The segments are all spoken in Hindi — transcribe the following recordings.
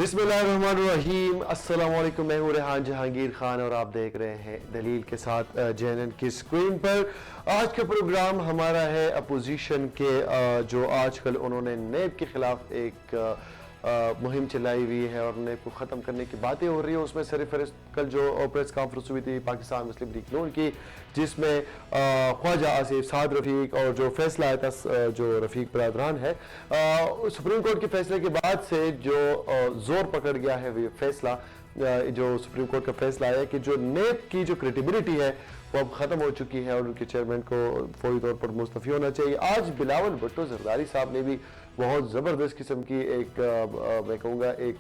बिस्मिल्लाहिर्रहमानिर्रहीम। अस्सलाम वालेकुम। मैं हूँ रेहान जहांगीर खान और आप देख रहे हैं दलील के साथ JNN की स्क्रीन पर। आज का प्रोग्राम हमारा है अपोजिशन के जो आजकल उन्होंने नेब के खिलाफ एक मुहिम चलाई हुई है और नेब को ख़त्म करने की बातें हो रही है। उसमें सरफहरिस्त कल जो प्रेस कॉन्फ्रेंस हुई थी पाकिस्तान मुस्लिम लीग नून की, जिसमें ख्वाजा आसिफ, साद रफ़ीक और जो फैसला आया था जो रफ़ीक बरादरान है, सुप्रीम कोर्ट के फैसले के बाद से जो जोर पकड़ गया है वो फैसला, जो सुप्रीम कोर्ट का फैसला आया कि जो नेब की जो क्रेडिबिलिटी है वो अब ख़त्म हो चुकी है और उनके चेयरमैन को फौरी तौर पर मुस्तफ़ी होना चाहिए। आज बिलावल भुट्टो जरदारी साहब ने भी बहुत ज़बरदस्त किस्म की एक मैं कहूँगा एक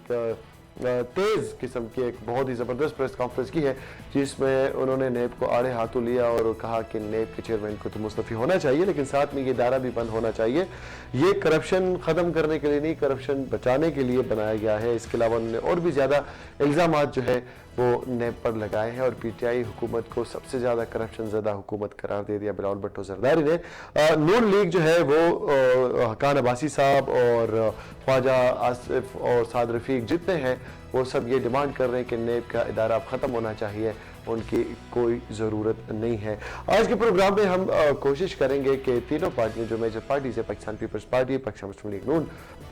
तेज़ किस्म की एक बहुत ही ज़बरदस्त प्रेस कॉन्फ्रेंस की है, जिसमें उन्होंने नेब को आड़े हाथों लिया और कहा कि नेब के चेयरमैन को तो मुस्तफ़ी होना चाहिए, लेकिन साथ में ये इदारा भी बंद होना चाहिए। ये करप्शन ख़त्म करने के लिए नहीं, करप्शन बचाने के लिए बनाया गया है। इसके अलावा उन्होंने और भी ज़्यादा इल्ज़ामात जो है वो नेब पर लगाए हैं और PTI हुकूमत को सबसे ज़्यादा करप्शन ज़्यादा हुकूमत करार दे दिया बिलावल भुट्टो जरदारी ने। नून लीग जो है वो हकान अब्बासी साहब और ख्वाजा आसिफ और साद रफ़ीक जितने हैं वो सब ये डिमांड कर रहे हैं कि नेब का इदारा अब ख़त्म होना चाहिए, उनकी कोई ज़रूरत नहीं है। आज के प्रोग्राम में हम कोशिश करेंगे कि तीनों पार्टियाँ जो मेजर पार्टीज़ है, पाकिस्तान पीपल्स पार्टी, पाकिस्तान मुस्लिम लीग नून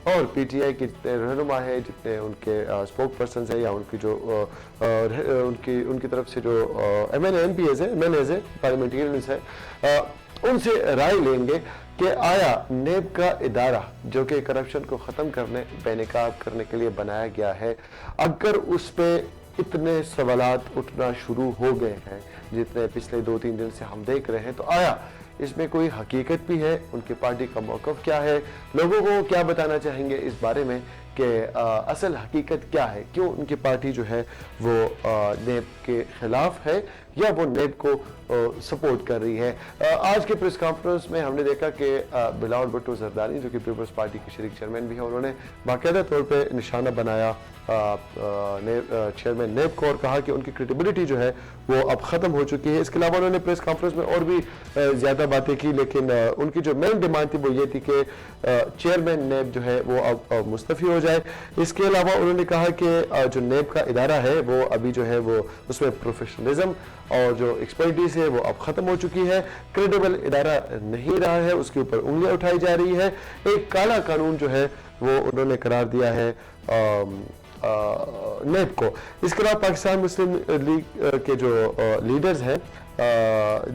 और PTI के जितने रहनुमा है, जितने उनके स्पोक पर्सन है या उनकी जो उनकी तरफ से जो MLAs है, पार्लियामेंटेरियंस है, उनसे राय लेंगे कि आया नेब का इदारा जो कि करप्शन को ख़त्म करने बेनकाब करने के लिए बनाया गया है, अगर उस पर इतने सवालात उठना शुरू हो गए हैं जितने पिछले 2-3 दिन से हम देख रहे हैं, तो आया इसमें कोई हकीकत भी है? उनकी पार्टी का मौक़िफ़ क्या है? लोगों को क्या बताना चाहेंगे इस बारे में कि असल हकीकत क्या है? क्यों उनकी पार्टी जो है वो नेब के ख़िलाफ़ है या वो नेब को सपोर्ट कर रही है? आज के प्रेस कॉन्फ्रेंस में हमने देखा कि बिलावल भुट्टो जरदारी जो कि पीपल्स पार्टी के शरीक चेयरमैन भी है, उन्होंने बाकायदा तौर पे निशाना बनाया चेयरमैन नेब को और कहा कि उनकी क्रेडिबिलिटी जो है वो अब ख़त्म हो चुकी है। इसके अलावा उन्होंने प्रेस कॉन्फ्रेंस में और भी ज़्यादा बातें की, लेकिन उनकी जो मेन डिमांड थी वो ये थी कि चेयरमैन नेब जो है वो अब मुस्तफ़ी हो जाए। इसके अलावा उन्होंने कहा कि जो नेब का इदारा है वो अभी जो है वो उसमें प्रोफेशनलिज्म और जो एक्सपर्टीज़ है वो अब ख़त्म हो चुकी है, क्रेडिबल इदारा नहीं रहा है, उसके ऊपर उंगलियां उठाई जा रही है। एक काला कानून जो है वो उन्होंने करार दिया है नेब को। इसके अलावा पाकिस्तान मुस्लिम लीग के जो लीडर्स हैं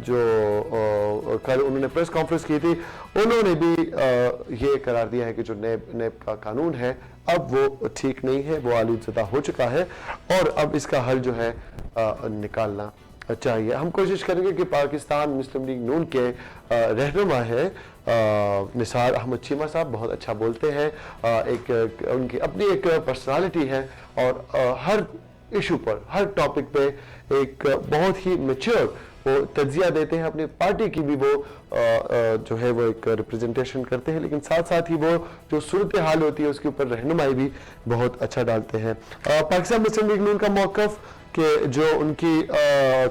जो कल उन्होंने प्रेस कॉन्फ्रेंस की थी, उन्होंने भी ये करार दिया है कि जो नेब का कानून है अब वो ठीक नहीं है, वो आलूदज़दा हो चुका है और अब इसका हल जो है निकालना चाहिए। हम कोशिश करेंगे कि पाकिस्तान मुस्लिम लीग नून के रहनुमा है निसार अहमद चीमा साहब, बहुत अच्छा बोलते हैं, एक उनकी अपनी एक पर्सनालिटी है और हर इशू पर, हर टॉपिक पे एक बहुत ही मैच्योर वो तज्जिया देते हैं। अपनी पार्टी की भी वो जो है वो एक रिप्रेजेंटेशन करते हैं, लेकिन साथ साथ ही वो जो सूरत हाल होती है उसके ऊपर रहनुमाई भी बहुत अच्छा डालते हैं। पाकिस्तान मुस्लिम लीग नून का मौक़िफ़ कि जो उनकी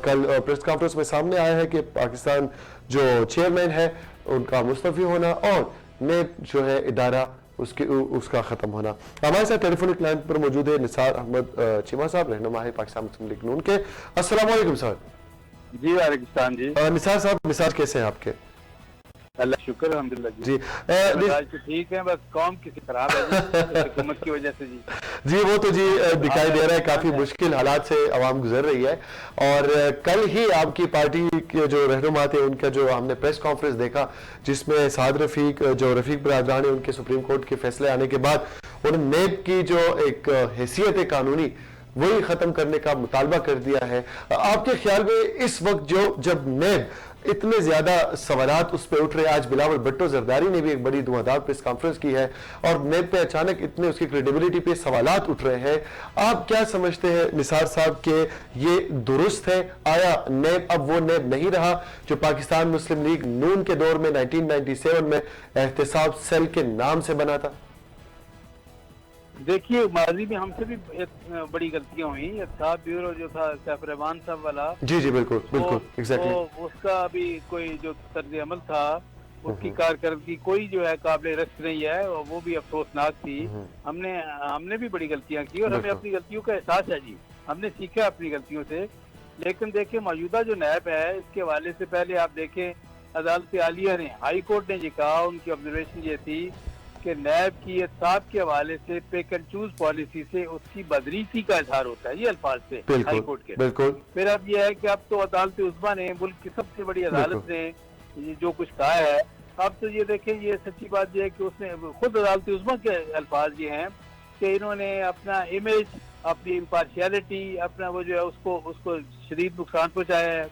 कल प्रेस कॉन्फ्रेंस में सामने आया है कि पाकिस्तान जो चेयरमैन है उनका मुस्तफ़ी होना और नेब जो है इदारा उसका ख़त्म होना। हमारे साथ टेलीफोनिक लाइन पर मौजूद है निसार अहमद चीमा साहब, रहनुमा है पाकिस्तान मुस्लिम लीग नून के। अस्सलाम वालेकुम सर। जी वालेकुम जी। निसार साहब, मिजाज कैसे हैं आपके? अल्लाह शुक्र अल्हम्दुलिल्लाह जी। आज तो ठीक है, बस कौम किसी खराब है जी हुकूमत की वजह से जी। जी वो तो जी दिखाई दे रहा है, काफी मुश्किल हालात से आवाम गुजर रही है और कल ही आपकी पार्टी के जो रहनुमा थे उनका जो हमने प्रेस कॉन्फ्रेंस देखा, जिसमें साद रफ़ीक जो रफ़ीक बरादरान है, उनके सुप्रीम कोर्ट के फैसले आने के बाद उन्होंने नेब की जो एक हैसियत है कानूनी वही खत्म करने का मुतालबा कर दिया है। आपके ख्याल में इस वक्त जब नेब इतने ज्यादा सवालात उस पर उठ रहे, आज बिलावल भुट्टो जरदारी ने भी एक बड़ी धुआंधार प्रेस कॉन्फ्रेंस की है और नेब पे अचानक इतने उसकी क्रेडिबिलिटी पे सवालात उठ रहे हैं, आप क्या समझते हैं निसार साहब के ये दुरुस्त है? आया नेब अब वो नेब नहीं रहा जो पाकिस्तान मुस्लिम लीग नून के दौर में 1997 में एहतसाब सेल के नाम से बना था? देखिए, माजी में हमसे भी एक बड़ी गलतियां हुई। एहतसाब ब्यूरो जो था सैफ रहमान साहब वाला, जी बिल्कुल बिल्कुल एग्जैक्टली, उसका भी कोई जो तर्ज अमल था उसकी कारकर्दगी कोई जो है काबिल रश्क नहीं है, और वो भी अफसोसनाक थी। हमने भी बड़ी गलतियां की और हमें अपनी गलतियों का एहसास है जी, हमने सीखा अपनी गलतियों से। लेकिन देखिए मौजूदा जो नैब है इसके हवाले से पहले आप देखें, अदालत आलिया ने, हाई कोर्ट ने ये कहा, उनकी ऑब्जर्वेशन ये थी कि नैब की एहसाब के हवाले से पिक एंड चूज पॉलिसी से उसकी बदरीसी का इजहार होता है, ये अल्फाज से हाई कोर्ट के। बिल्कुल। फिर अब ये है कि अब तो अदालत उस्मा ने, मुल्क की सबसे बड़ी अदालत ने ये जो कुछ कहा है, अब तो ये देखें, ये सच्ची बात ये है कि उसने खुद अदालत उस्मा के अल्फाज ये हैं कि इन्होंने अपना इमेज, अपनी इम्पार्शियलिटी, अपना वो जो है उसको शदीद नुकसान पहुंचाया है।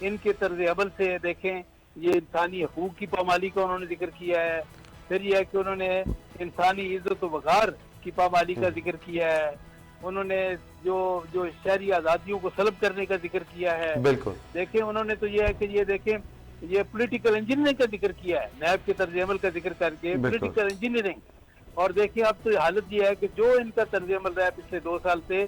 इनके तर्ज अमल से देखें, ये इंसानी हकूक की पामाली का उन्होंने जिक्र किया है। फिर यह है कि उन्होंने इंसानी इज्जत व वक़ार की पामाली का जिक्र किया है। उन्होंने जो शहरी आज़ादियों को सलब करने का जिक्र किया है। बिल्कुल। देखें उन्होंने तो ये है कि ये देखें, ये पॉलिटिकल इंजीनियरिंग का जिक्र किया है, नैब के तर्ज अमल का जिक्र करके पॉलिटिकल इंजीनियरिंग। और देखिए अब तो हालत ये है कि जो इनका तर्ज अमल रहा है पिछले 2 साल से,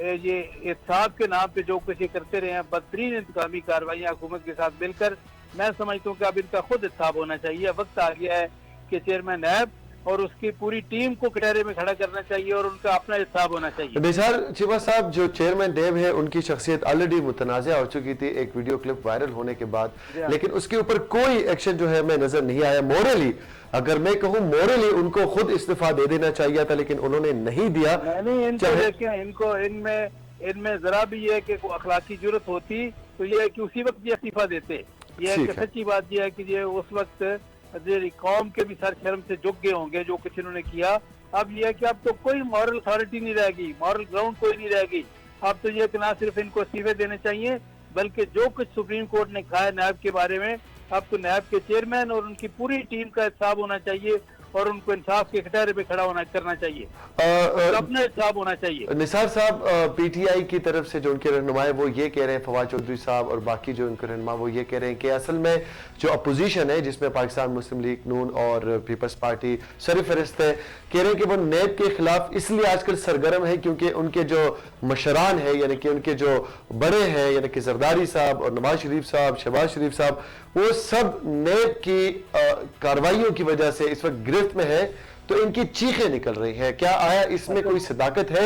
ये एहसाब के नाम पे जो कुछ ये करते रहे हैं, बदतरीन इंतकामी कार्रवाइयाँ हुकूमत के साथ मिलकर, मैं समझता हूँ कि अब इनका खुद एहसाब होना चाहिए। वक्त आ गया है कि चेयरमैन नैब और उसकी पूरी टीम को कटहरे में खड़ा करना चाहिए और उनका अपना हिसाब होना चाहिए। निसार चिबा साहब, जो चेयरमैन नैब है उनकी शख्सियत ऑलरेडी मुतनाज़ा हो चुकी थी एक वीडियो क्लिप वायरल होने के बाद, लेकिन उसके ऊपर कोई एक्शन जो है मैं नजर नहीं आया। मोरली, अगर मैं कहूँ मोरली उनको खुद इस्तीफा दे देना चाहिए था, लेकिन उन्होंने नहीं दिया। इनमें जरा भी ये कि अखलाकी जरूरत होती तो ये है कि उसी वक्त ये इस्तीफा देते। ये है कि सच्ची बात ये है कि ये उस वक्त कौम के भी सर शर्म से झुक गए होंगे जो कुछ इन्होंने किया। अब ये है कि अब तो कोई मॉरल अथॉरिटी नहीं रहेगी, मॉरल ग्राउंड कोई नहीं रहेगी। अब तो ये कि ना सिर्फ इनको इस्तीफे देने चाहिए, बल्कि जो कुछ सुप्रीम कोर्ट ने कहा है नैब के बारे में, अब तो नैब के चेयरमैन और उनकी पूरी टीम का हिसाब होना चाहिए और उनको इंसाफ के कटहरे पे खड़ा करना चाहिए, अपना हिसाब होना चाहिए। निसार साहब, पीटीआई की तरफ से जो उनके रहनुमा वो ये कह रहे हैं, फवाद चौधरी साहब और बाकी जो उनके रहनुमा वो ये कह रहे हैं कि असल में जो अपोजिशन है, जिसमें पाकिस्तान मुस्लिम लीग नून और पीपल्स पार्टी सरफहरिस्त है, कह रहे हैं कि वो नैब के खिलाफ इसलिए आजकल सरगर्म है क्योंकि उनके जो मशरान है, यानी कि उनके जो बड़े हैं, यानी कि जरदारी साहब और नवाज शरीफ साहब, शहबाज शरीफ साहब, वो सब नैब की कार्रवाइयों की वजह से इस वक्त गिरफ्त में है, तो इनकी चीखें निकल रही हैं। क्या आया इसमें कोई सदाकत है?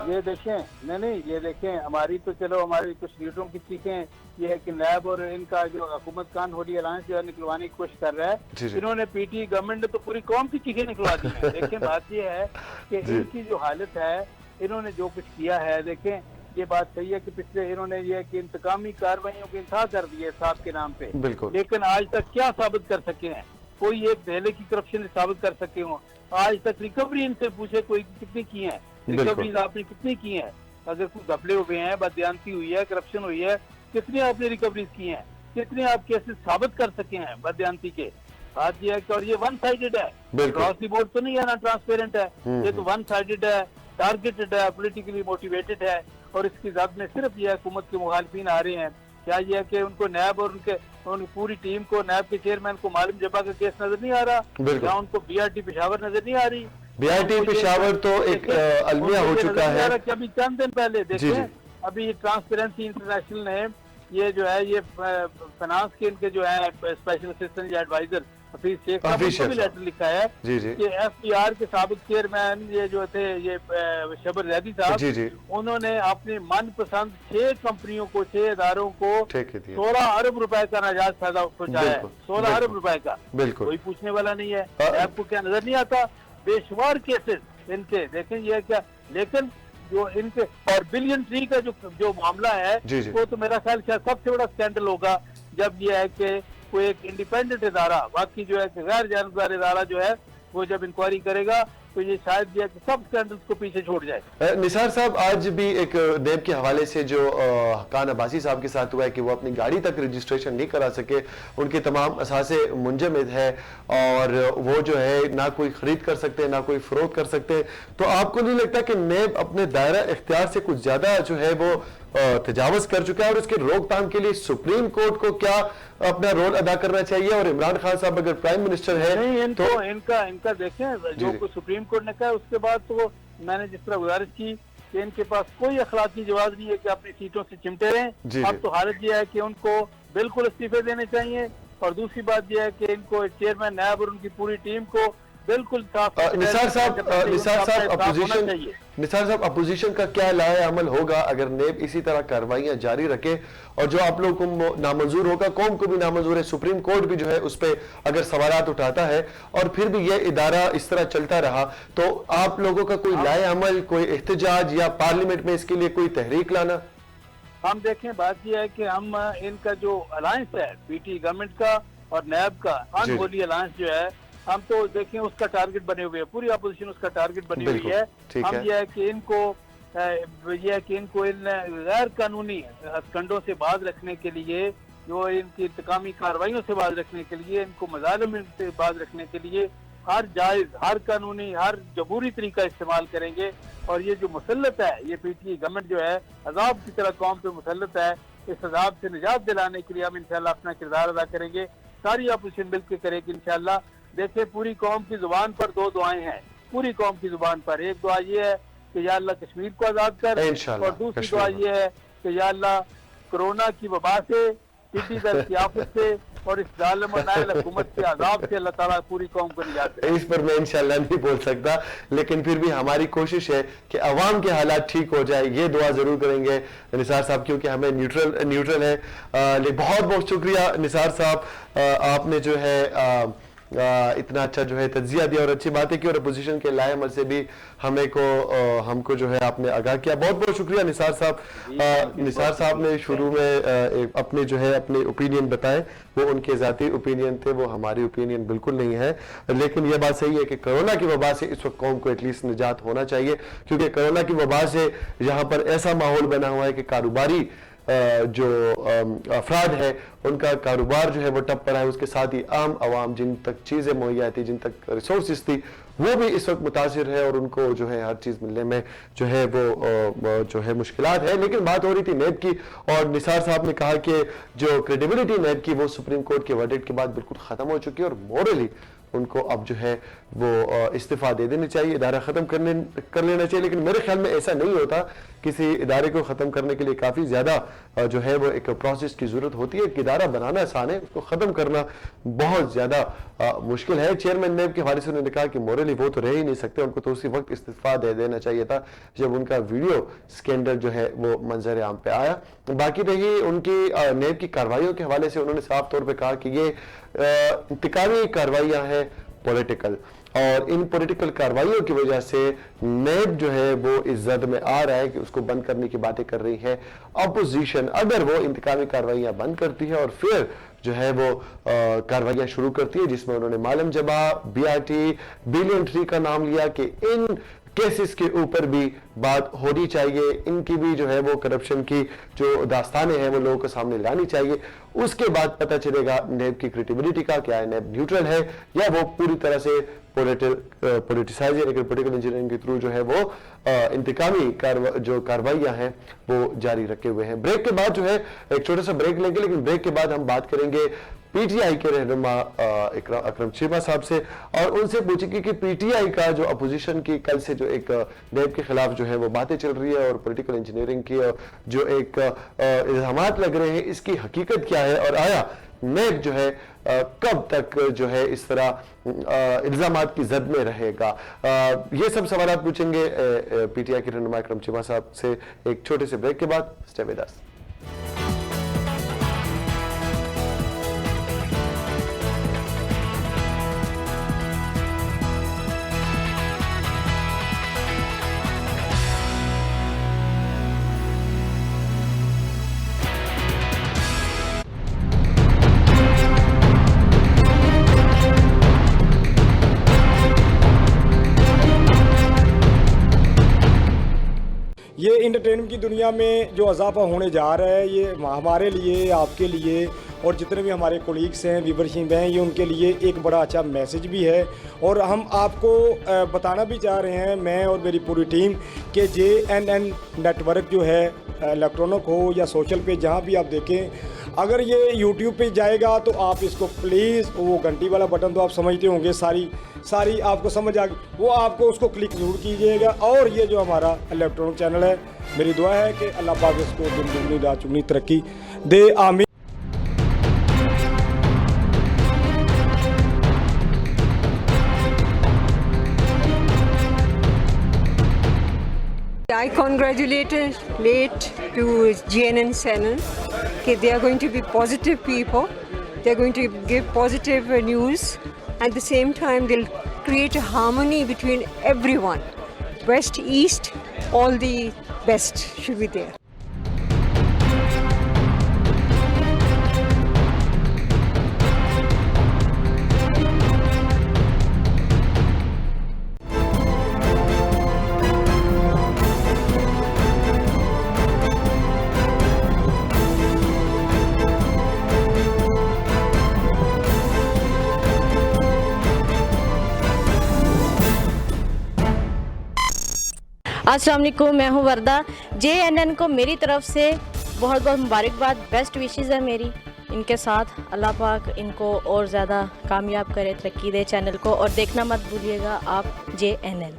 ये देखें, नहीं ये देखें, हमारी तो चलो हमारी कुछ लीडरों की चीखें ये है कि नैब और इनका जो हुकूमत कान होली अलायंस जो है निकलवाने की कोशिश कर रहा है। इन्होंने पीटी गवर्नमेंट ने तो पूरी कौम की चीखें निकलवा दी है। देखें बात ये है कि इनकी जो हालत है, इन्होंने जो कुछ किया है, देखें ये बात सही है कि पिछले इन्होंने ये कि इंतकामी कार्रवाइयों की इंतहा कर दी है साहब के नाम पे, लेकिन आज तक क्या साबित कर सके हैं? कोई एक पहले की करप्शन साबित कर सके हो? आज तक रिकवरी इनसे पूछे कोई कितनी की है, रिकवरी आपने कितनी की है? अगर कुछ घपले हुए हैं, बदयांती हुई है, करप्शन हुई है, कितनी आपने रिकवरीज की हैं? कितने आप केसेस साबित कर सके हैं बदयांती के? बात ये है कि और ये वन साइडेड है, क्रॉस द बोर्ड तो नहीं है ना, ट्रांसपेरेंट है, ये तो वन साइडेड है, टारगेटेड है, पॉलिटिकली मोटिवेटेड है। और इसकी जद में सिर्फ ये हुकूमत के मुखालिफिन आ रहे हैं। क्या ये है कि उनको नैब और उनकी पूरी टीम को, नैब के चेयरमैन को मालूम जबा का केस नजर नहीं आ रहा, या उनको बीआरटी पेशावर नजर नहीं आ रही? बीआरटी पेशावर तो एक अलमिया हो चुका है। अभी चंद दिन पहले देखें, अभी ये ट्रांसपेरेंसी इंटरनेशनल ने ये जो है ये फाइनेंस के इनके जो है स्पेशल असिस्टेंट या एडवाइजर हफीज शेख साहब को भी लेटर लिखा है कि एफबीआर के साबिक चेयरमैन ये जो थे ये शबर जैदी साहब, उन्होंने अपनी मनपसंद 6 कंपनियों को, 6 इदारों को 16 अरब रुपए का नाजायज फायदा पहुंचाया है। 16 अरब रुपए का, कोई पूछने वाला नहीं है। आपको क्या नजर नहीं आता? बेशुमार केसेस इनके, देखें ये क्या, लेकिन जो इनके और बिलियन ट्री का जो मामला है वो तो मेरा ख्याल सबसे बड़ा स्कैंडल होगा जब ये है कि कोई एक इंडिपेंडेंट इदारा, बाकी जो है गैर जानबदार इदारा जो है वो जब इंक्वायरी करेगा तो ये शायद ये सब स्कैंडल्स को पीछे छोड़ जाए। निसार साहब, आज भी एक नैब के हवाले से जो हकान अब्बासी साहब के साथ हुआ है कि वो अपनी गाड़ी तक रजिस्ट्रेशन नहीं करा सके, उनके तमाम असासे मुंजमद है और वो जो है ना कोई खरीद कर सकते ना कोई फरोख्त कर सकते, तो आपको नहीं लगता कि नैब अपने दायरा इख्तियार से कुछ ज्यादा जो है वो तजावज कर चुका है और उसके रोकथाम के लिए सुप्रीम कोर्ट को क्या अपना रोल अदा करना चाहिए? और इमरान खान साहब अगर प्राइम मिनिस्टर है नहीं, तो इनका देखें जो कुछ सुप्रीम कोर्ट ने कहा उसके बाद तो मैंने जिस तरह गुजारिश की कि इनके पास कोई अखलाकी जवाब नहीं है कि अपनी सीटों से चिमटे रहें। अब तो हालत यह है कि उनको बिल्कुल इस्तीफे देने चाहिए और दूसरी बात यह है कि इनको चेयरमैन नायब और उनकी पूरी टीम को बिल्कुल साफ निसार साहब अपोजिशन का क्या लाए अमल होगा अगर नेब इसी तरह कार्रवाइयां जारी रखे और जो आप लोगों को नामंजूर होगा, कौम को भी नामंजूर है, सुप्रीम कोर्ट भी जो है उस पर अगर सवालात उठाता है और फिर भी ये इदारा इस तरह चलता रहा, तो आप लोगों का कोई लाए अमल, कोई एहतजाज या पार्लियामेंट में इसके लिए कोई तहरीक लाना? हम देखें, बात यह है कि हम इनका जो अलायंस है पीटी गवर्नमेंट का और नैब का अनहोली अलायंस जो है, हम तो देखें उसका टारगेट बने हुए हैं, पूरी अपोजिशन उसका टारगेट बनी हुई है। हम यह है कि इनको इन गैर कानूनी हथकंडों से बाज रखने के लिए, जो इनकी इंतकामी कार्रवाइयों से बाज रखने के लिए, इनको मजालिम से बाज रखने के लिए हर जायज, हर कानूनी, हर जमहूरी तरीका इस्तेमाल करेंगे। और ये जो मुसल्लत है, ये पीटीआई गवर्नमेंट जो है अजाब की तरह कौम पे मुसल्लत है, इस अजाब से निजात दिलाने के लिए हम इंशाल्लाह अपना किरदार अदा करेंगे। सारी अपोजिशन मिलकर करेगी इंशाल्लाह। देखिए, पूरी कौम की जुबान पर दो दुआएं हैं, पूरी कौम की जुबान पर। एक दुआ ये है कि या अल्लाह कश्मीर को आजाद कर, और दूसरी दुआ ये है कि या अल्लाह कोरोना की वबा से, टिड्डी दल की आफत से और इस जालिम और नाअहल हुकूमत के अजाब से अल्लाह ताला पूरी कौम को निजात दे। इस पर मैं इंशाल्लाह नहीं बोल सकता, लेकिन फिर भी हमारी कोशिश है कि अवाम के हालात ठीक हो जाए, ये दुआ जरूर करेंगे निसार साहब, क्योंकि हमें न्यूट्रल है। बहुत बहुत शुक्रिया निसार साहब, आपने जो है इतना अच्छा जो है तज्जिया दिया और अच्छी बातें की और अपोजिशन के लाए अमल से भी हमको जो है आपने आगाह किया। बहुत बहुत शुक्रिया निसार साहब। निसार साहब ने शुरू में अपने जो है अपने ओपिनियन बताए, वो उनके ज़ाती ओपिनियन थे, वो हमारी ओपिनियन बिल्कुल नहीं है। लेकिन यह बात सही है कि कोरोना की वबा से इस वक्त कौम को एटलीस्ट निजात होना चाहिए, क्योंकि कोरोना की वबा से यहाँ पर ऐसा माहौल बना हुआ है कि कारोबारी जो अफराद है उनका कारोबार जो है वो ठप पड़ा है, उसके साथ ही आम आवाम जिन तक चीज़ें मुहैया थी, जिन तक रिसोर्सेज थी, वो भी इस वक्त मुतासिर है और उनको जो है हर चीज़ मिलने में जो है वो जो है मुश्किलात है। लेकिन बात हो रही थी नेब की, और निसार साहब ने कहा कि जो क्रेडिबिलिटी नेब की वो सुप्रीम कोर्ट के वर्डिक्ट के बाद बिल्कुल ख़त्म हो चुकी है और मोरली उनको अब जो है वो इस्तीफा दे देनी चाहिए, इदारा ख़त्म कर लेना चाहिए। लेकिन मेरे ख्याल में ऐसा नहीं होता। किसी इदारे को ख़त्म करने के लिए काफ़ी ज़्यादा जो है वो एक प्रोसेस की ज़रूरत होती है। एक इदारा बनाना आसान है, उसको ख़त्म करना बहुत ज़्यादा मुश्किल है। चेयरमैन नेब के हवाले से उन्होंने कहा कि मोरली वो तो रह ही नहीं सकते, उनको तो उसी वक्त इस्तीफा दे देना चाहिए था जब उनका वीडियो स्कैंडल जो है वो मंजर आम पे आया। बाकी रही उनकी नेब की कार्रवाइयों के हवाले से, उन्होंने साफ तौर पर कहा कि ये इंतकामी कार्रवाइयाँ हैं पॉलिटिकल, और इन पॉलिटिकल कार्रवाइयों की वजह से नेब जो है वो इस जद में आ रहा है कि उसको बंद करने की बातें कर रही है अपोजिशन। अगर वो इंतकामी कार्रवाइयां बंद करती है और फिर जो है वो कार्रवाइयां शुरू करती है, जिसमें उन्होंने मालम जबा, BRT, बिलियन ट्री का नाम लिया कि इन केसेस के ऊपर भी बात होनी चाहिए, इनकी भी जो है वो करप्शन की जो दास्तानें हैं वो लोगों के सामने लानी चाहिए। उसके बाद पता चलेगा नेब की क्रेडिबिलिटी का, क्या है नेब न्यूट्रल है या वो पूरी तरह से पॉलिटिसाइज यानी पॉलिटिकल इंजीनियरिंग के थ्रू जो है वो इंतकामी जो कार्रवाइयां हैं वो जारी रखे हुए हैं। ब्रेक के बाद जो है एक छोटा सा ब्रेक लेंगे, लेकिन ब्रेक के बाद हम बात करेंगे पीटीआई के रहनुमा अकरम चीमा साहब से, और उनसे पूछेंगे कि पीटीआई का जो अपोजिशन की कल से जो एक नेब के खिलाफ जो है वो बातें चल रही है और पॉलिटिकल इंजीनियरिंग की जो एक इल्जामात लग रहे हैं, इसकी हकीकत क्या है और आया नेब जो है कब तक जो है इस तरह इल्जामात की जद में रहेगा। ये सब सवाल पूछेंगे पीटीआई के रहनुमा अकरम चीमा साहब से एक छोटे से ब्रेक के बाद। Stay with us. ये इंटरटेनमेंट की दुनिया में जो इजाफा होने जा रहा है, ये हमारे लिए, आपके लिए और जितने भी हमारे कोलीग्स हैं, व्यूवरशिप हैं, ये उनके लिए एक बड़ा अच्छा मैसेज भी है। और हम आपको बताना भी चाह रहे हैं, मैं और मेरी पूरी टीम, कि JNN नेटवर्क जो है, इलेक्ट्रॉनिक हो या सोशल पे, जहाँ भी आप देखें, अगर ये YouTube पे जाएगा तो आप इसको प्लीज़, वो घंटी वाला बटन तो आप समझते होंगे, सारी आपको समझ आ गई, वो आपको उसको क्लिक ज़रूर कीजिएगा। और ये जो हमारा इलेक्ट्रॉनिक चैनल है, मेरी दुआ है कि अल्लाह पाक इसको दिन दुगनी रात चुगनी तरक्की दे, आमीन। I congratulate to GNN channel that they are going to be positive people. They are going to give positive news. At the same time, they'll create a harmony between everyone. West, East, all the best should be there. अस्सलाम वालेकुम, मैं हूँ वर्दा। JNN को मेरी तरफ से बहुत बहुत मुबारकबाद, बेस्ट विशेज़ है मेरी इनके साथ। अल्लाह पाक इनको और ज़्यादा कामयाब करे, तरक्की दे चैनल को। और देखना मत भूलिएगा आप JNN।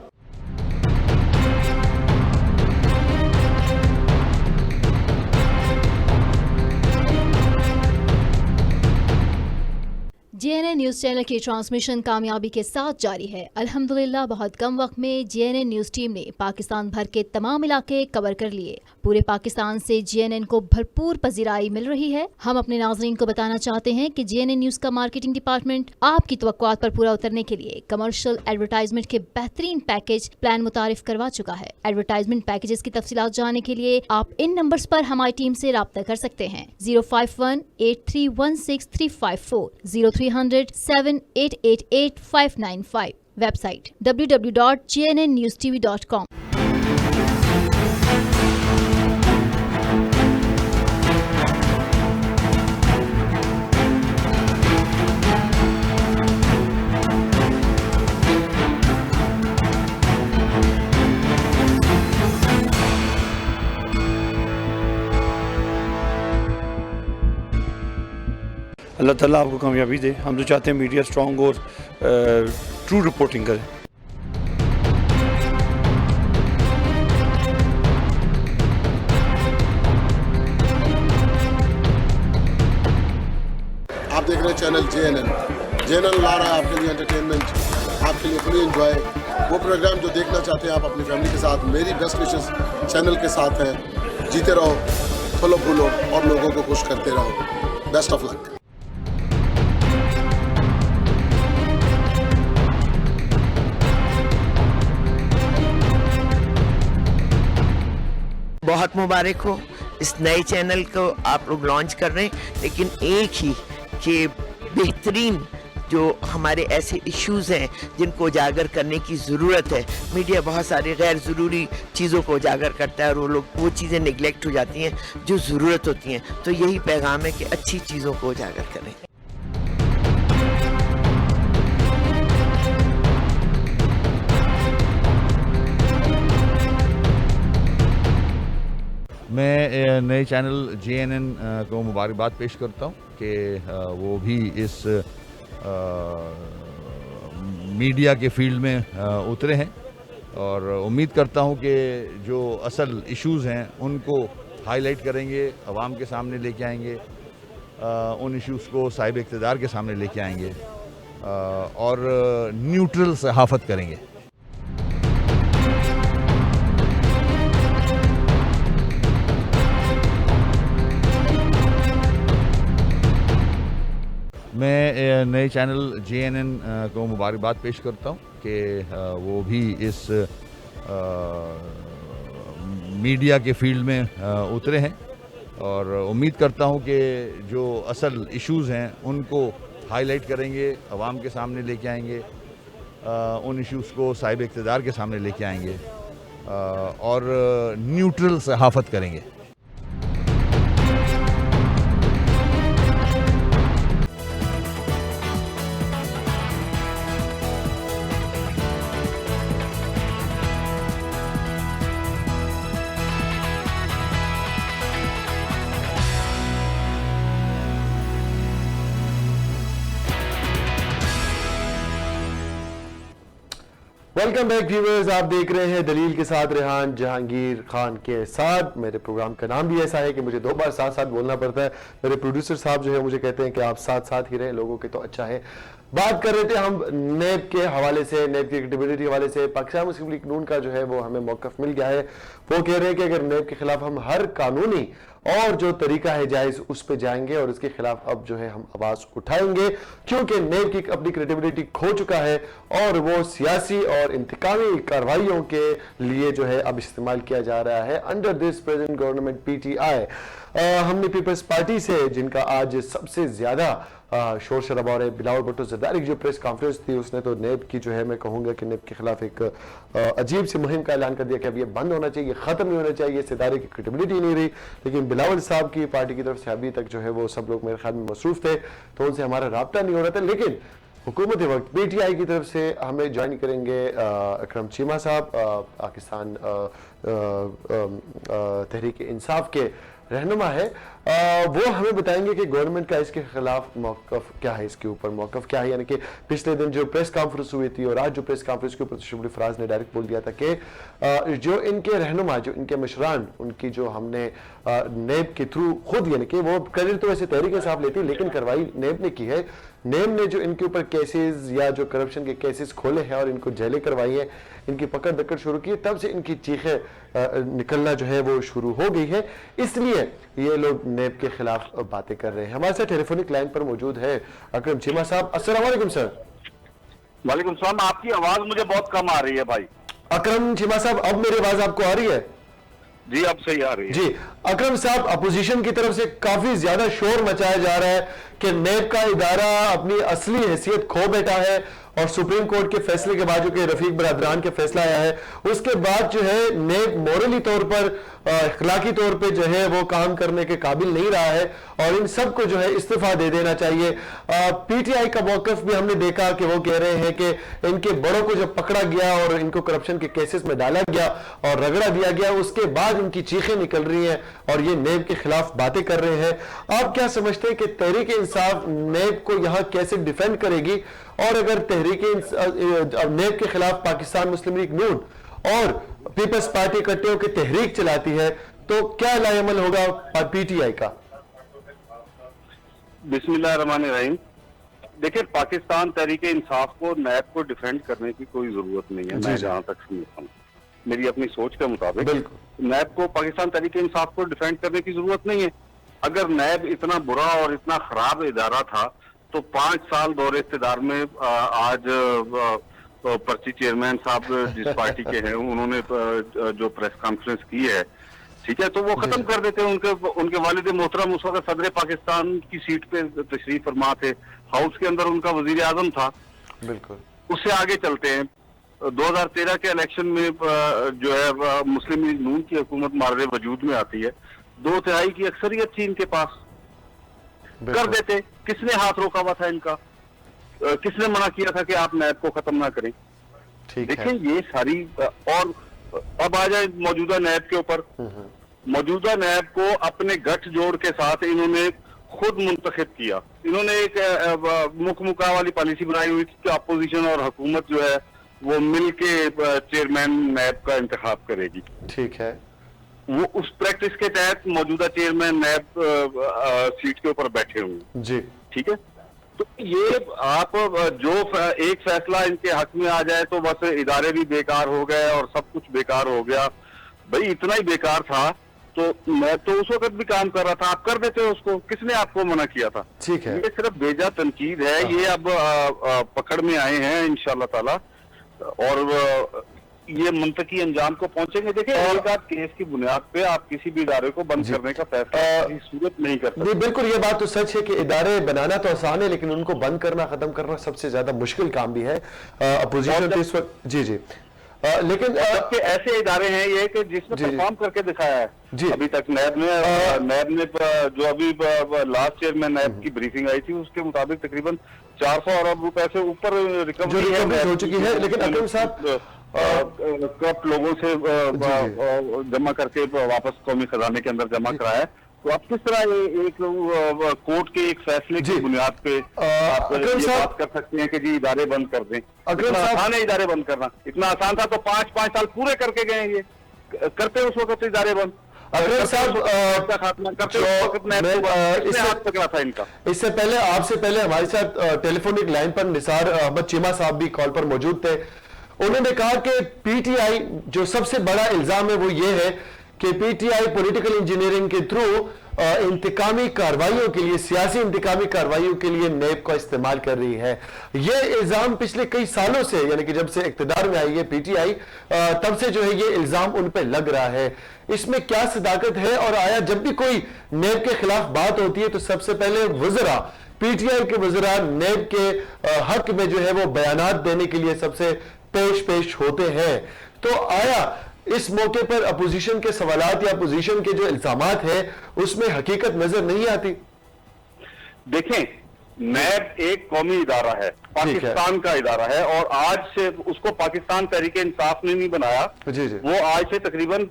JNN न्यूज़ चैनल की ट्रांसमिशन कामयाबी के साथ जारी है। अल्हम्दुलिल्लाह बहुत कम वक्त में JNN न्यूज़ टीम ने पाकिस्तान भर के तमाम इलाके कवर कर लिए। पूरे पाकिस्तान से JNN को भरपूर पजीराई मिल रही है। हम अपने नाज़रीन को बताना चाहते हैं कि JNN न्यूज़ का मार्केटिंग डिपार्टमेंट आपकी तवक्कुआत पर पूरा उतरने के लिए कमर्शियल एडवर्टाइजमेंट के बेहतरीन पैकेज प्लान मुतारिफ करवा चुका है। एडवर्टाइजमेंट पैकेजेस की तफसीलात जानने के लिए आप इन नंबर्स पर हमारी टीम से रब्ता कर सकते हैं। 051-8316-354, 0300-7888595। Website www.jnnewstv.com। अल्लाह ताला आपको कामयाबी दे। हम तो चाहते हैं मीडिया स्ट्रॉन्ग और ट्रू रिपोर्टिंग करे। आप देख रहे हैं चैनल JNN ला रहा है आपके लिए एंटरटेनमेंट, आपके लिए फुली एंजॉय। वो प्रोग्राम जो देखना चाहते हैं आप अपनी फैमिली के साथ, मेरी बेस्ट विशेस चैनल के साथ है। जीते रहो, फॉलो फूलो और लोगों को खुश करते रहो। Best of luck. बहुत मुबारक हो, इस नए चैनल को आप लोग लॉन्च कर रहे हैं, लेकिन एक ही कि बेहतरीन जो हमारे ऐसे इश्यूज़ हैं जिनको उजागर करने की ज़रूरत है। मीडिया बहुत सारी गैर ज़रूरी चीज़ों को उजागर करता है और वो चीज़ें निगलेक्ट हो जाती हैं जो ज़रूरत होती हैं। तो यही पैगाम है कि अच्छी चीज़ों को उजागर करें। मैं नए चैनल JNN को मुबारकबाद पेश करता हूँ कि वो भी इस मीडिया के फील्ड में उतरे हैं और उम्मीद करता हूँ कि जो असल इश्यूज़ हैं उनको हाईलाइट करेंगे, अवाम के सामने लेके आएंगे, उन इश्यूज़ को साहिब इक़्तिदार के सामने लेके आएंगे और न्यूट्रल सहाफ़त करेंगे। मैं नए चैनल JNN को मुबारकबाद पेश करता हूँ कि वो भी इस मीडिया के फील्ड में उतरे हैं और उम्मीद करता हूँ कि जो असल इश्यूज़ हैं उनको हाईलाइट करेंगे, अवाम के सामने लेके आएंगे, उन इश्यूज़ को साहिब इक़्तिदार के सामने लेके आएंगे और न्यूट्रल सहाफ़त करेंगे। वेलकम बैक व्यूअर्स, आप देख रहे हैं दलील के साथ रेहान जहांगीर खान के साथ। मेरे प्रोग्राम का नाम भी ऐसा है कि मुझे 2 बार साथ साथ बोलना पड़ता है। मेरे प्रोड्यूसर साहब जो है मुझे कहते हैं कि आप साथ साथ ही रहें, लोगों के तो अच्छा है। बात कर रहे थे हम नेब के हवाले से, नेब की एक्टिविटी के हवाले से। पाकिस्तान मुस्लिम लीग नून का जो है वो हमें मौक़िफ़ मिल गया है। वो कह रहे हैं कि अगर नेब के खिलाफ हम हर कानूनी और जो तरीका है जायज़ उस पे जाएंगे और इसके खिलाफ अब जो है हम आवाज़ उठाएंगे, क्योंकि नेब की अपनी क्रेडिबिलिटी खो चुका है और वो सियासी और इंतकामी कार्रवाइयों के लिए जो है अब इस्तेमाल किया जा रहा है under this present government PTI। हमने पीपल्स पार्टी से, जिनका आज सबसे ज़्यादा शोर शराबा और बिलावल भुट्टो ज़रदारी की जो प्रेस कॉन्फ्रेंस थी, उसने तो नेब की जो है, मैं कहूँगा कि नेब के खिलाफ एक अजीब सी मुहिम का ऐलान कर दिया कि अब ये बंद होना चाहिए, ख़त्म नहीं होना चाहिए, इस इदारे की क्रेडिबिलिटी नहीं रही। लेकिन बिलावल साहब की पार्टी की तरफ से अभी तक जो है वो सब लोग मेरे ख्याल में मसरूफ़ थे, तो उनसे हमारा रब्ता नहीं हो रहा था। लेकिन हुकूमत वक्त PTI की तरफ से हमें ज्वाइन करेंगे अकरम चीमा साहब, पाकिस्तान तहरीक इंसाफ के रहनुमा है। वो हमें बताएंगे कि गवर्नमेंट का इसके खिलाफ मौक़िफ़ क्या है, इसके ऊपर मौक़िफ़ क्या है। यानी कि पिछले दिन जो प्रेस कॉन्फ्रेंस हुई थी और आज जो प्रेस कॉन्फ्रेंस के ऊपर शुभली फराज ने डायरेक्ट बोल दिया था कि जो इनके रहनुमा, जो इनके मशरान, उनकी जो हमने नेब के थ्रू खुद, यानी कि वो क्रेडिट तो वैसे तहरीक इंसाफ लेती, लेकिन कार्रवाई नेब ने की है। नेब ने जो इनके ऊपर केसेस या जो करप्शन के केसेस खोले हैं और इनको जेलें करवाई हैं, इनकी पकड़ दकड़ शुरू की, तब से इनकी चीखें निकलना जो है वो शुरू हो गई है। इसलिए ये लोग नेब के खिलाफ बातें कर रहे हैं। हमारे साथ टेलीफोनिक लाइन पर मौजूद है अकरम चीमा साहब। अस्सलाम वालेकुम सर। वालेकुम सलाम। आपकी आवाज मुझे बहुत कम आ रही है भाई। अकरम चीमा साहब, अब मेरी आवाज आपको आ रही है? जी अब सही आ रही है। जी अकरम साहब, अपोजिशन की तरफ से काफी ज्यादा शोर मचाया जा रहा है कि नेब का इदारा अपनी असली हैसियत खो बैठा है और सुप्रीम कोर्ट के फैसले के बाद जो कि रफीक बरदरान के फैसला आया है, उसके बाद जो है नेब मोरली तौर पर, अखलाकी तौर पे जो है वो काम करने के काबिल नहीं रहा है और इन सब को जो है इस्तीफा दे देना चाहिए। PTI का मौक़िफ़ भी हमने देखा कि वो कह रहे हैं कि इनके बड़ों को जब पकड़ा गया और इनको करप्शन के केसेस में डाला गया और रगड़ा दिया गया, उसके बाद इनकी चीखें निकल रही हैं और ये नेब के खिलाफ बातें कर रहे हैं। आप क्या समझते हैं कि तहरीक इंसाफ नेब को यहाँ कैसे डिफेंड करेगी? और अगर तहरीक नेब के खिलाफ पाकिस्तान मुस्लिम लीग नून और पीपल्स पार्टी इकट्ठे होकर तहरीक चलाती है, तो क्या लाएअमल होगा PTI का? बिस्मिल्लाहिर्रहमानिर्रहीम। देखिए, पाकिस्तान तहरीक इंसाफ को नैब को डिफेंड करने की कोई जरूरत नहीं है। मैं जहां तक समझता हूँ, मेरी अपनी सोच के मुताबिक नैब को पाकिस्तान तहरीक इंसाफ को डिफेंड करने की जरूरत नहीं है। अगर नैब इतना बुरा और इतना खराब इदारा था तो 5 साल दौरे इक़्तिदार में आज पर्ची चेयरमैन साहब जिस पार्टी के हैं, उन्होंने जो प्रेस कॉन्फ्रेंस की है, ठीक है, तो वो खत्म कर देते हैं। उनके वालिद मोहतरम उस वक्त सदर पाकिस्तान की सीट पे तशरीफ फरमा थे, हाउस के अंदर उनका वजीर आजम था। बिल्कुल। उससे आगे चलते हैं, 2013 के इलेक्शन में जो है मुस्लिम लीग नून की हुकूमत मारदे वजूद में आती है, 2/3 की अक्सरियत थी इनके पास, कर देते। किसने हाथ रोका हुआ था इनका? किसने मना किया था कि आप नैब को खत्म ना करें? देखिए ये सारी, और अब आ जाए मौजूदा नैब के ऊपर। मौजूदा नैब को अपने गठजोड़ के साथ इन्होंने खुद मुंतखब किया। इन्होंने एक मुख मुका वाली पॉलिसी बनाई हुई कि अपोजिशन और हुकूमत जो है वो मिल के चेयरमैन नैब का इंतखाब करेगी। ठीक है। वो उस प्रैक्टिस के तहत मौजूदा चेयरमैन नैब सीट के ऊपर बैठे हुए जी। ठीक है, तो ये आप जो एक फैसला इनके हक में आ जाए तो बस इदारे भी बेकार हो गए और सब कुछ बेकार हो गया। भाई इतना ही बेकार था तो मैं तो उस वक्त भी काम कर रहा था, आप कर देते हो उसको, किसने आपको मना किया था? ठीक है, ये सिर्फ बेजा तनकीद है। ये अब पकड़ में आए हैं इंशाल्लाह ताला और ये मुंतकी अंजाम को पहुंचेंगे। देखिए, एक आध केस की बुनियाद पे आप किसी भी इदारे को बंद करने का फैसला सूरत नहीं कर सकते। बिल्कुल, ये बात तो सच है कि इदारे बनाना तो आसान है, लेकिन उनको बंद करना, खत्म करना सबसे ज्यादा मुश्किल काम भी है। अपोजिशन इस वक्त जी जी लेकिन ऐसे इदारे हैं ये कि जिसमें परफॉर्म करके दिखाया है अभी तक। नैब ने जो अभी लास्ट चेयरमैन नैब की ब्रीफिंग आई थी, उसके मुताबिक तकरीबन 400 अरब रुपए से ऊपर रिकवरी हो चुकी है। लेकिन अकरम साहब कप लोगों से जमा करके वापस कौमी खजाने के अंदर जमा कराया, तो आप किस तरह एक कोर्ट के एक फैसले की बुनियाद पे आप ये बात कर सकते हैं कि जी इदारे बंद कर दें? इतना आसान है इदारे बंद करना? इतना आसान था तो 5 साल पूरे करके गए ये, करते उस वक्त इदारे बंद। अकरम साहब, इससे पहले आपसे पहले हमारे साथ टेलीफोनिक लाइन पर निसार अहमद चीमा साहब भी कॉल पर मौजूद थे। उन्होंने कहा कि पीटीआई जो सबसे बड़ा इल्जाम है वो ये है कि पीटीआई पॉलिटिकल इंजीनियरिंग के थ्रू इंतकामी कार्रवाइयों के लिए, सियासी इंतकामी कार्रवाइयों के लिए नेब का इस्तेमाल कर रही है। ये इल्जाम पिछले कई सालों से, यानी कि जब से इख्तिदार में आई है पीटीआई, तब से जो है ये इल्जाम उन पे लग रहा है। इसमें क्या सदाकत है? और आया जब भी कोई नेब के खिलाफ बात होती है तो सबसे पहले वज़रा, पीटीआई के वज़रा नेब के हक में जो है वो बयानात देने के लिए सबसे पेश होते हैं। तो आया इस मौके पर अपोजिशन के सवालात या अपोजिशन के जो इल्जामात है उसमें हकीकत नजर नहीं आती? देखें, नैब एक कौमी इदारा है, पाकिस्तान का इदारा है, और आज से उसको पाकिस्तान तहरीके इंसाफ ने नहीं बनाया। जी। वो आज से तकरीबन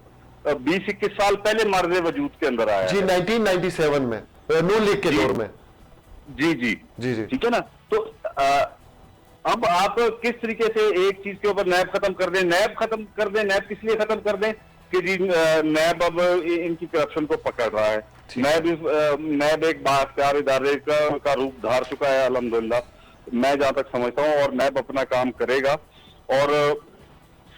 20-21 साल पहले मर्ज़ वजूद के अंदर आया जी, 1997 में नून लीग के दौर में। जी, ठीक है ना। तो अब आप किस तरीके से एक चीज के ऊपर नैब खत्म कर दें, नैब किस लिए खत्म कर दें कि जी नैब अब इनकी करप्शन को पकड़ रहा है। नैब एक बाख्तियार इदारे का रूप धार चुका है अल्हम्दुलिल्लाह, मैं जहां तक समझता हूं, और नैब अपना काम करेगा। और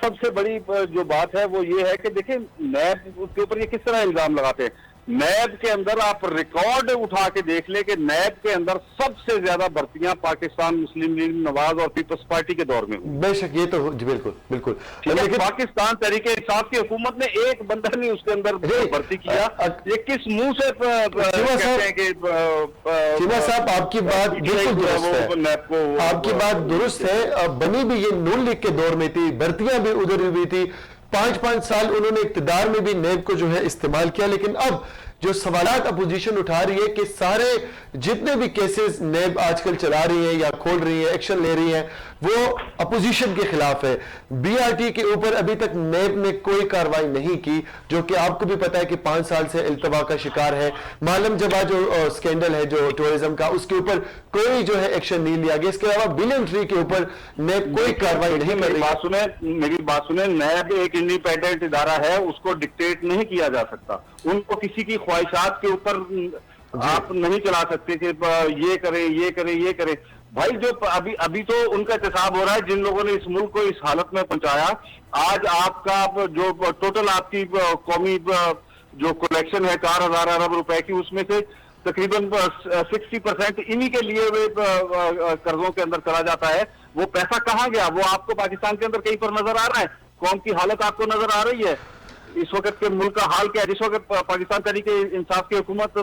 सबसे बड़ी जो बात है वो ये है कि देखिए नैब के ऊपर ये किस तरह इल्जाम लगाते हैं। नैब के अंदर आप रिकॉर्ड उठा के देख ले कि नैब के अंदर सबसे ज्यादा भर्तियां पाकिस्तान मुस्लिम लीग नवाज और पीपल्स पार्टी के दौर में हुई। बेशक ये तो बिल्कुल। लेकिन पाकिस्तान तहरीके इंसाफ की हुकूमत ने एक बंदा नहीं उसके अंदर भर्ती किया। ये किस मुंह से कहते हैं कि चीमा साहब आपकी बात बिल्कुल दुरुस्त है, आपकी बात दुरुस्त है। बनी भी ये नून लीग के दौर में थी, भर्तियां भी उधर हुई थी, 5 साल उन्होंने इक्तदार में भी नेब को जो है इस्तेमाल किया। लेकिन अब जो सवालात अपोजिशन उठा रही है कि सारे जितने भी केसेस नेब आजकल चला रही है या खोल रही है, एक्शन ले रही है, वो अपोजिशन के खिलाफ है। बीआरटी के ऊपर अभी तक नेब ने कोई कार्रवाई नहीं की, जो कि आपको भी पता है कि 5 साल से इल्तवा का शिकार है। मालम जबा जो स्कैंडल है जो टूरिज्म का, उसके ऊपर कोई जो है एक्शन नहीं लिया गया। इसके अलावा बिलियन ट्री के ऊपर नेब कोई कार्रवाई नहीं कर रही। मेरी बात सुने, नैब एक इंडिपेंडेंट इदारा है, उसको डिक्टेट नहीं किया जा सकता। उनको किसी की ख्वाहिशात के ऊपर आप नहीं चला सकते कि ये करें। भाई जो अभी तो उनका एहतसाब हो रहा है जिन लोगों ने इस मुल्क को इस हालत में पहुंचाया। आज आपका जो टोटल आपकी कौमी जो कलेक्शन है 4,000 अरब रुपए की, उसमें से तकरीबन 60% इन्हीं के लिए कर्जों के अंदर चला जाता है। वो पैसा कहाँ गया? वो आपको पाकिस्तान के अंदर कहीं पर नजर आ रहा है? कौम की हालत आपको नजर आ रही है? इस वक्त के मुल्क का हाल क्या है? जिस वक्त पाकिस्तान तहरीके इंसाफ की हुकूमत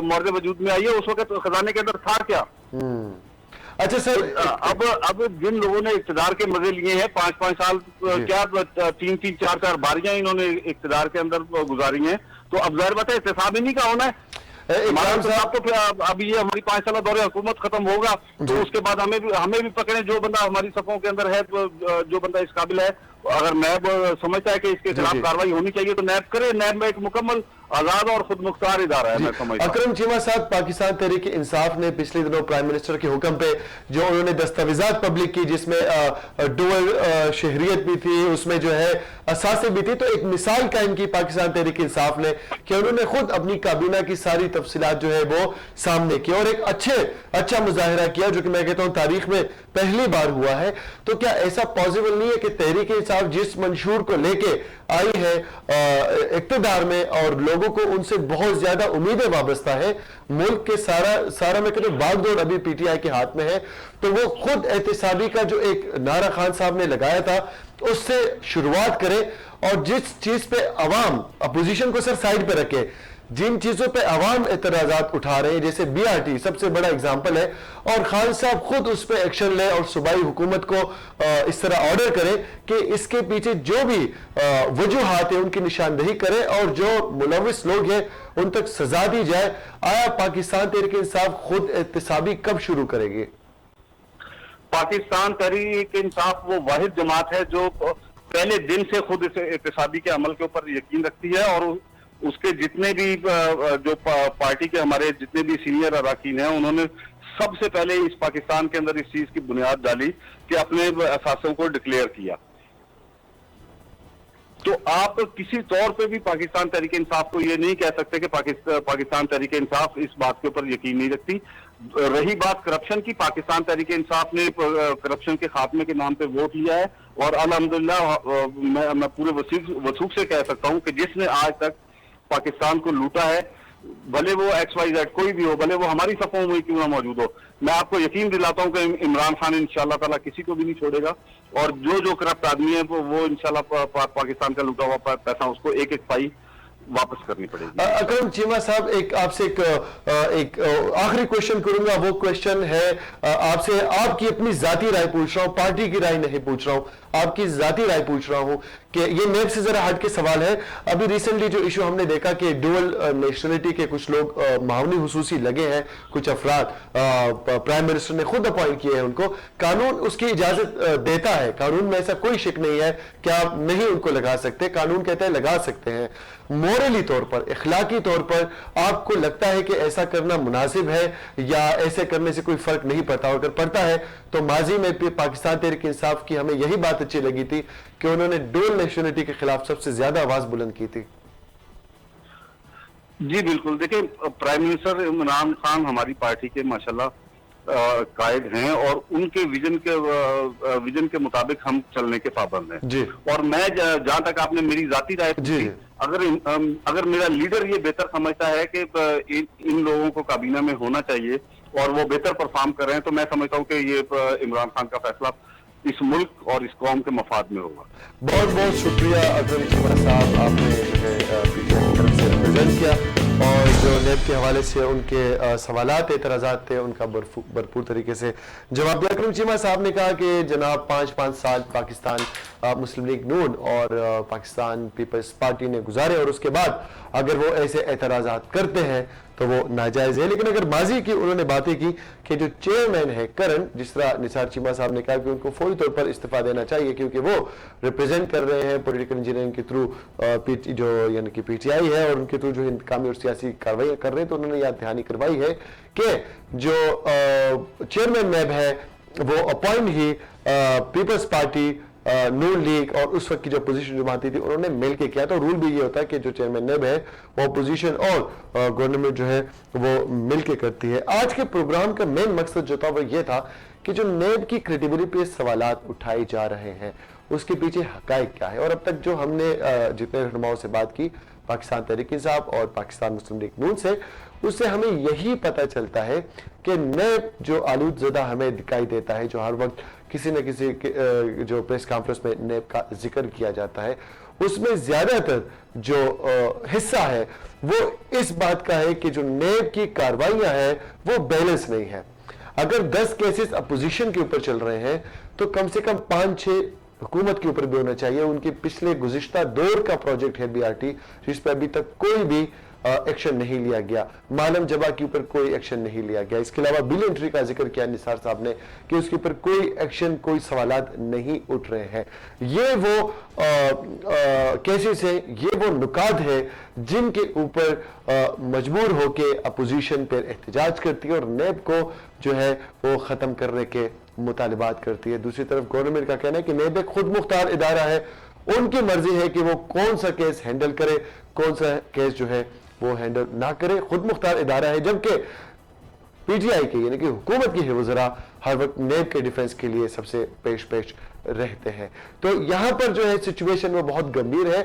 मर्ज़ वजूद में आई है, उस वक्त खजाने के अंदर था क्या? अच्छा सर, अब जिन लोगों ने इक़्तिदार के मजे लिए हैं 5 साल, क्या 3 4 बारियां इन्होंने इक़्तिदार के अंदर गुजारी हैं, तो अब जाहिर बात है एहतसाब इन्हीं का होना है। आपको अब ये हमारी 5 साल दौरे हुकूमत खत्म होगा तो उसके बाद हमें भी पकड़े, जो बंदा हमारी सफों के अंदर है, जो बंदा इस काबिल है। अगर नैब समझता है कि इसके खिलाफ कार्रवाई होनी चाहिए तो नैब करे। नैब में एक मुकम्मल आजाद और खुद मुख्तार इदारा है, मैं समझता हूं। अकरम चीमा साहब, पाकिस्तान तहरीक इंसाफ ने पिछले दिनों प्राइम मिनिस्टर के हुक्म पे जो उन्होंने दस्तावेजात पब्लिक की, जिसमें डुअल शहरियत भी थी, उसमें जो है असासे भी थी, तो एक मिसाल कायम की पाकिस्तान तहरीक इंसाफ ने कि उन्होंने खुद अपनी काबीना की सारी तफसीलात जो है वो सामने की और एक अच्छा मुजाहिरा किया, जो कि मैं कहता हूं तारीख में पहली बार हुआ है। तो क्या ऐसा पॉसिबल नहीं है कि तहरीक इंसाफ जिस मंशूर को लेके आई है इक्तदार में, और लोगों को उनसे बहुत ज्यादा उम्मीदें वाबस्ता है, मुल्क के सारा मैं कहता हूं बागडोर अभी पीटीआई के हाथ में है, तो वो खुद एहतसाबी का जो एक नारा खान साहब ने लगाया था उससे शुरुआत करे, और जिस चीज पे अवाम अपोजिशन को सर साइड पे रखे, जिन चीजों पे अवाम एतराजात उठा रहे हैं, जैसे बीआरटी सबसे बड़ा एग्जाम्पल है, और खान साहब खुद उस पर एक्शन ले और सूबाई हुकूमत को इस तरह ऑर्डर करे कि इसके पीछे जो भी वजूहात है उनकी निशानदेही करे और जो मुलविस लोग हैं उन तक सजा दी जाए। आया पाकिस्तान तहरीक इंसाफ खुद एहतसाबी कब शुरू करेगी? पाकिस्तान तहरीक इंसाफ वो वाहिद जमात है जो पहले दिन से खुद इस एहतसाबी के अमल के ऊपर यकीन रखती है और उसके जितने भी जो पार्टी के हमारे जितने भी सीनियर अरकान हैं, उन्होंने सबसे पहले इस पाकिस्तान के अंदर इस चीज की बुनियाद डाली कि अपने असासों को डिक्लेयर किया। तो आप किसी तौर पे भी पाकिस्तान तहरीक इंसाफ को ये नहीं कह सकते कि पाकिस्तान तहरीक इंसाफ इस बात के ऊपर यकीन नहीं रखती। रही बात करप्शन की, पाकिस्तान तहरीक इंसाफ ने करप्शन के खात्मे के नाम पे वोट लिया है और अल्हम्दुलिल्लाह मैं पूरे वसूख से कह सकता हूं कि जिसने आज तक पाकिस्तान को लूटा है, भले वो XYZ कोई भी हो, भले वो हमारी सफों में क्यों ना मौजूद हो, मैं आपको यकीन दिलाता हूं कि इमरान खान इंशाल्लाह ताला किसी को भी नहीं छोड़ेगा और जो करप्ट आदमी है वो इंशाल्लाह पाकिस्तान का लूटा हुआ पैसा उसको एक एक पाई वापस करनी पड़ेगी। अकरम चीमा साहब, एक आपसे एक आखिरी क्वेश्चन करूंगा। वो क्वेश्चन है आपसे, आपकी अपनी जाती राय पूछ रहा हूं, पार्टी की राय नहीं पूछ रहा हूं, आपकी जाती राय पूछ रहा हूं कि ये नेब से जरा हट के सवाल है। अभी रिसेंटली जो इशू हमने देखा कि डुअल नेशनलिटी के कुछ लोग मामूली हुसूसी लगे हैं, कुछ अफराद प्राइम मिनिस्टर ने खुद अपॉइंट किए हैं उनको, कानून उसकी इजाजत देता है, कानून में ऐसा कोई शिक नहीं है कि आप नहीं उनको लगा सकते, कानून कहता है लगा सकते हैं। मोरली तौर पर, इखलाकी तौर पर आपको लगता है कि ऐसा करना मुनासिब है या ऐसे करने से कोई फर्क नहीं पड़ता? अगर पड़ता है तो माजी में पाकिस्तान तहरीक इंसाफ की हमें यही बात अच्छी लगी थी कि उन्होंने डुअल नेशनलिटी के खिलाफ सबसे ज्यादा आवाज बुलंद की थी। जी बिल्कुल, देखिए प्राइम मिनिस्टर इमरान खान हमारी पार्टी के माशाल्लाह कायद हैं और उनके विजन के मुताबिक हम चलने के पाबंद हैं जी। और मैं जहां तक आपने मेरी जाती राय पूछी, अगर मेरा लीडर ये बेहतर समझता है कि इन लोगों को काबीना में होना चाहिए और वो बेहतर परफॉर्म कर रहे हैं, तो मैं समझता हूँ कि ये इमरान खान का फैसला इस मुल्क और इस कौम के मफाद में होगा। बहुत बहुत शुक्रिया अकरम चीमा साहब, आपने जो है पीटीआई की तरफ से रिप्रेजेंट किया और जो नेब के हवाले से उनके सवालात एतराज़ात थे उनका भरपूर तरीके से जवाब दिया। अकरम चीमा साहब ने कहा कि जनाब 5 साल पाकिस्तान मुस्लिम लीग नून और पाकिस्तान पीपल्स पार्टी ने गुजारे और उसके बाद अगर वो ऐसे एतराज़ात करते हैं तो वो नाजायज़ है। लेकिन अगर माजी की उन्होंने बातें की कि जो चेयरमैन है करण, जिस तरह निसार चीमा साहब ने कहा कि उनको फौरी तौर पर इस्तीफा देना चाहिए क्योंकि वो रिप्रेजेंट कर रहे हैं पॉलिटिकल इंजीनियरिंग के थ्रू जो यानी कि पीटीआई है और उनके थ्रू जो इंतकामी और सियासी कार्रवाई कर रहे हैं, तो उन्होंने याद दहानी करवाई है कि जो चेयरमैन नेब है वो अपॉइंट ही पीपल्स पार्टी नून लीग और उस वक्त की जो अपोजिशन जमाती थी उन्होंने मिल के किया। तो रूल भी ये होता है कि जो चेयरमैन नेब है वो अपोजिशन और गवर्नमेंट जो है वो मिल के करती है। आज के प्रोग्राम का मेन मकसद जो था वो ये था कि जो नेब की क्रेडिबिलिटी पे सवालात उठाए जा रहे हैं उसके पीछे हकायक क्या है। और अब तक जो हमने जितने रहनुमाओं से बात की पाकिस्तान तहरीक इंसाफ और पाकिस्तान मुस्लिम लीग नून से, उससे हमें यही पता चलता है कि नेब जो आलूदज़दा हमें दिखाई देता है, जो हर वक्त किसी न किसी जो प्रेस कॉन्फ्रेंस में नेब का जिक्र किया जाता है, उसमें ज्यादातर जो हिस्सा है वो इस बात का है कि जो नेब की कार्रवाइयां हैं वो बैलेंस नहीं है। अगर 10 केसेस अपोजिशन के ऊपर चल रहे हैं तो कम से कम 5-6 हुकूमत के ऊपर भी होना चाहिए। उनके पिछले गुज़िश्ता दौर का प्रोजेक्ट है BRT, जिस पर अभी तक कोई भी एक्शन नहीं लिया गया। मालम जबा के ऊपर कोई एक्शन नहीं लिया गया। इसके अलावा बिल एंट्री का जिक्र किया निसार साहब ने कि उसके ऊपर कोई एक्शन, कोई सवालात नहीं उठ रहे हैं। ये वो केसेस है, ये वो नुकात है जिनके ऊपर मजबूर होके अपोजिशन पर एहतजाज करती है और नेब को जो है वो ख़त्म करने के मुतालिबात करती है। दूसरी तरफ गवर्नमेंट का कहना है कि नेब एक खुद मुख्तार इदारा है, उनकी मर्जी है कि वो कौन सा केस हैंडल करे, कौन सा केस जो है वो हैंडल ना करे। खुद मुख्तार इदारा है, जबकि पीटीआई के यानी कि हुकूमत के वज़रा हर वक्त नेब के डिफेंस के लिए सबसे पेश रहते हैं। तो यहाँ पर जो है सिचुएशन वो बहुत गंभीर है।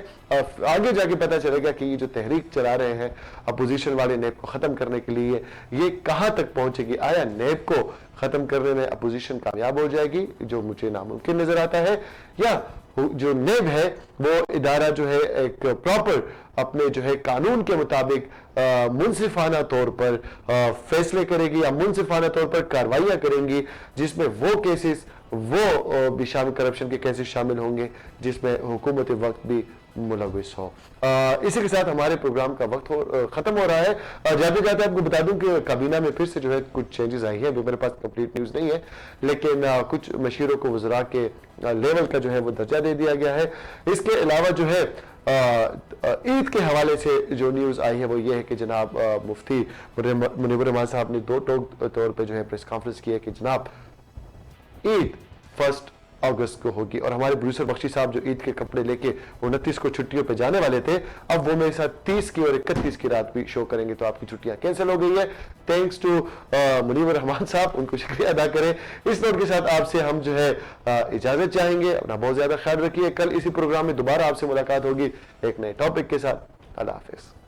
आगे जाके पता चलेगा कि ये जो तहरीक चला रहे हैं अपोजिशन वाले नेब को ख़त्म करने के लिए, ये कहाँ तक पहुँचेगी। आया नेब को ख़त्म करने में अपोजिशन कामयाब हो जाएगी, जो मुझे नामुमकिन नज़र आता है, या जो नेब है वो इदारा जो है एक प्रॉपर अपने जो है कानून के मुताबिक मुनसिफाना तौर पर फैसले करेगी या मुनसिफाना तौर पर कार्रवाइयाँ करेंगी जिसमें वो केसेस, वो भी शामिल करप्शन के केसेस शामिल होंगे जिसमें हुकूमत वक्त भी मुलविस हो। इसी के साथ हमारे प्रोग्राम का वक्त खत्म हो रहा है। जाते जाते आपको बता दूं कि काबीना में फिर से जो है कुछ चेंजेस आई है। अभी मेरे पास कंप्लीट न्यूज़ नहीं है, लेकिन कुछ मशीरों को वज़रा के लेवल का जो है वो दर्जा दे दिया गया है। इसके अलावा जो है ईद के हवाले से जो न्यूज़ आई है वो ये है कि जनाब मुफ्ती मुनीवर रहमान साहब ने दो तौर पर जो है प्रेस कॉन्फ्रेंस की है कि जनाब ईद 1 अगस्त को होगी। और हमारे प्रोड्यूसर बख्शी साहब जो ईद के कपड़े लेके 29 को छुट्टियों पे जाने वाले थे, अब वो मेरे साथ 30 की और 31 की रात भी शो करेंगे, तो आपकी छुट्टियां कैंसिल हो गई है। थैंक्स टू मुनीवर रहमान साहब, उनको शुक्रिया अदा करें। इस नोट के साथ आपसे हम जो है इजाजत चाहेंगे। अपना बहुत ज्यादा ख्याल रखिए। कल इसी प्रोग्राम में दोबारा आपसे मुलाकात होगी एक नए टॉपिक के साथ। अल्लाह हाफिज।